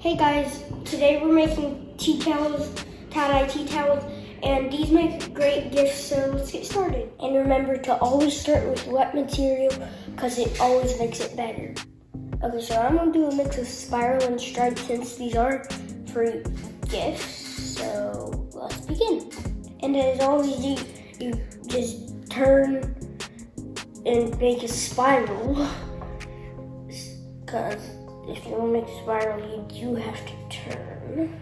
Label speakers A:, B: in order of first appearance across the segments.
A: Hey guys, today we're making tea towels, tie-dye tea towels, and these make great gifts, so let's get started. And remember to always start with wet material because it always makes it better. Okay, so I'm gonna do a mix of spiral and stripe since these are free gifts, so let's begin. And as always, you just turn and make a spiral because if you want to make a spiral, you do have to turn.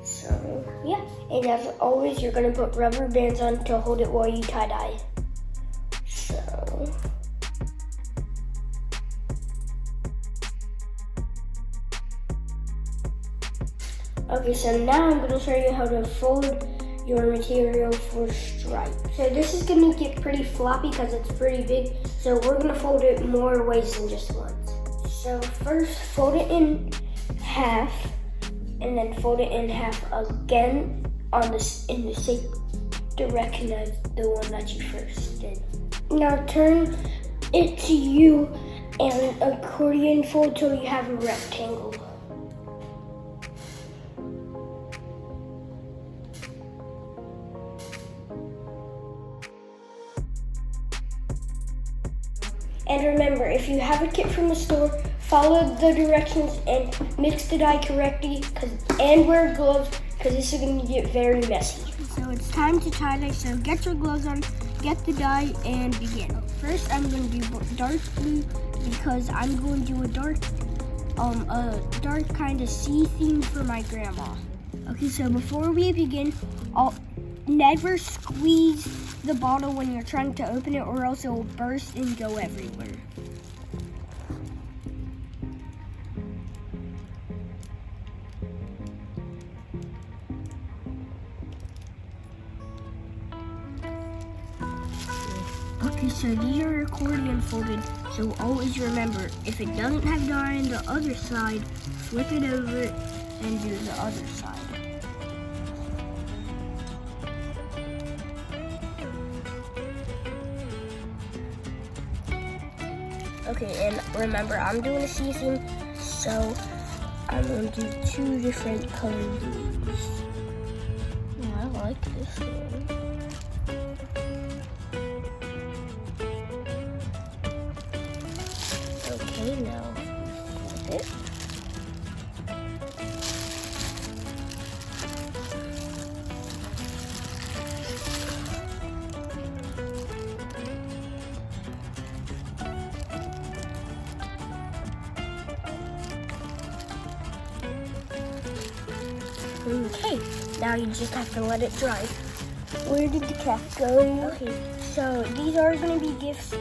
A: So, yeah. And as always, you're going to put rubber bands on to hold it while you tie-dye. So, okay, so now I'm going to show you how to fold your material for stripe. So this is gonna get pretty floppy because it's pretty big, so we're gonna fold it more ways than just once. So first, fold it in half, and then fold it in half again in the same direction as the one that you first did. Now turn it to you and accordion fold till you have a rectangle. And remember, if you have a kit from the store, follow the directions and mix the dye correctly and wear gloves because this is going to get very messy. So it's time to tie-dye, so get your gloves on, get the dye, and begin. First, I'm going to do dark blue because I'm going to do a dark kind of sea theme for my grandma. Okay, so before we begin, never squeeze the bottle when you're trying to open it or else it will burst and go everywhere. Okay, so these are accordion folded, so always remember, if it doesn't have dye on the other side, flip it over and do the other side. Okay, and remember, I'm doing a sea theme, so I'm going to do 2 different colored blues. Oh, I like this one. Okay, now flip it. Okay, now you just have to let it dry. Where did the cap go? Okay, so these are going to be gifts.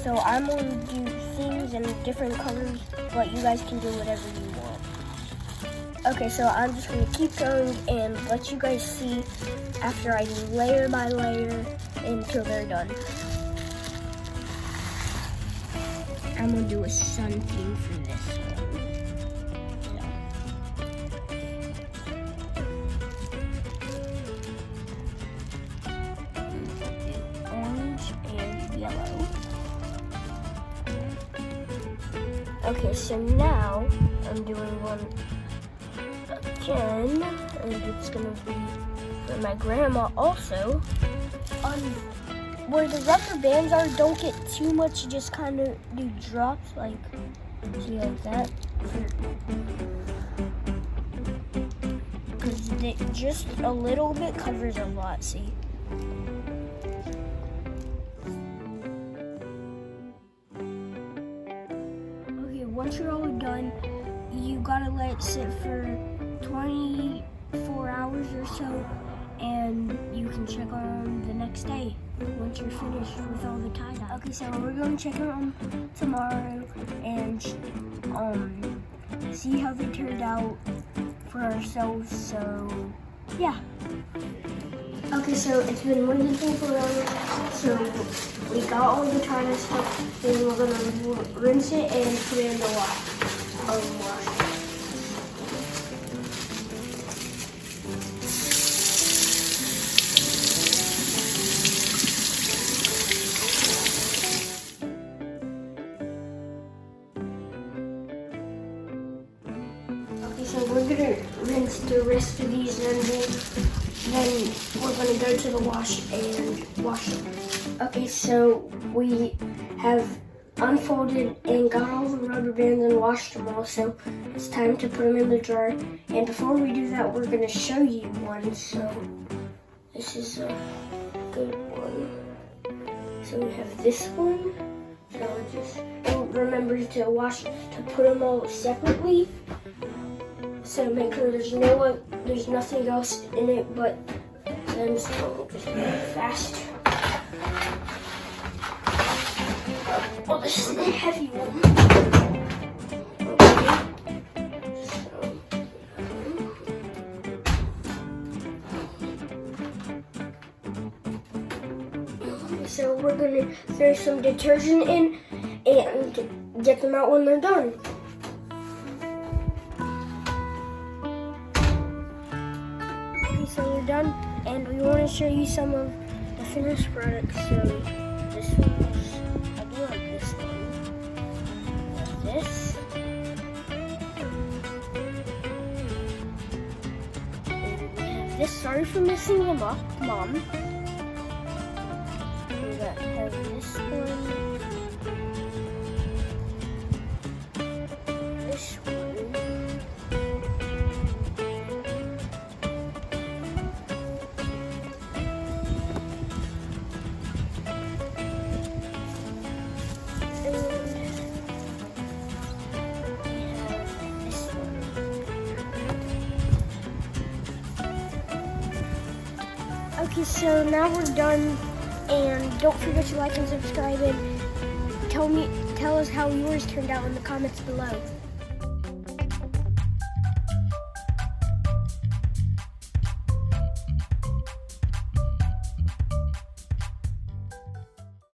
A: So I'm going to do themes in different colors, but you guys can do whatever you want. Okay, so I'm just going to keep going and let you guys see after I do layer by layer until they're done. I'm going to do a sun theme for this one. Yellow. Okay, so now I'm doing one again, and it's gonna be for my grandma also. Where the rubber bands are, don't get too much, just kind of do drops, like, see, like that. Because just a little bit covers a lot, see? Once you're all done, you gotta let it sit for 24 hours or so, and you can check on the next day once you're finished with all the tie-dye. Okay, so we're gonna check on tomorrow and see how they turned out for ourselves. So yeah. Okay, so it's been more than 24 hours, so we got all the tie-dye stuff, and we're gonna rinse it and put it in the wash. So we're gonna rinse the rest of these, and then we're gonna go to the wash and wash them. Okay, so we have unfolded and got all the rubber bands and washed them all, so it's time to put them in the drawer. And before we do that, we're gonna show you one. So this is a good one. So we have this one. So just remember to wash, to put them all separately. So make sure there's nothing else in it but them. So just do it fast. Oh, this is the heavy one. Okay. So we're gonna throw some detergent in and get them out when they're done. Okay, so we're done, and we want to show you some of the finished products. So this one's, I do like this one. This. And we have this. Sorry for messing them up, Mom. We have this one. This one. Okay, so now we're done, and don't forget to like and subscribe, and tell us how yours turned out in the comments below.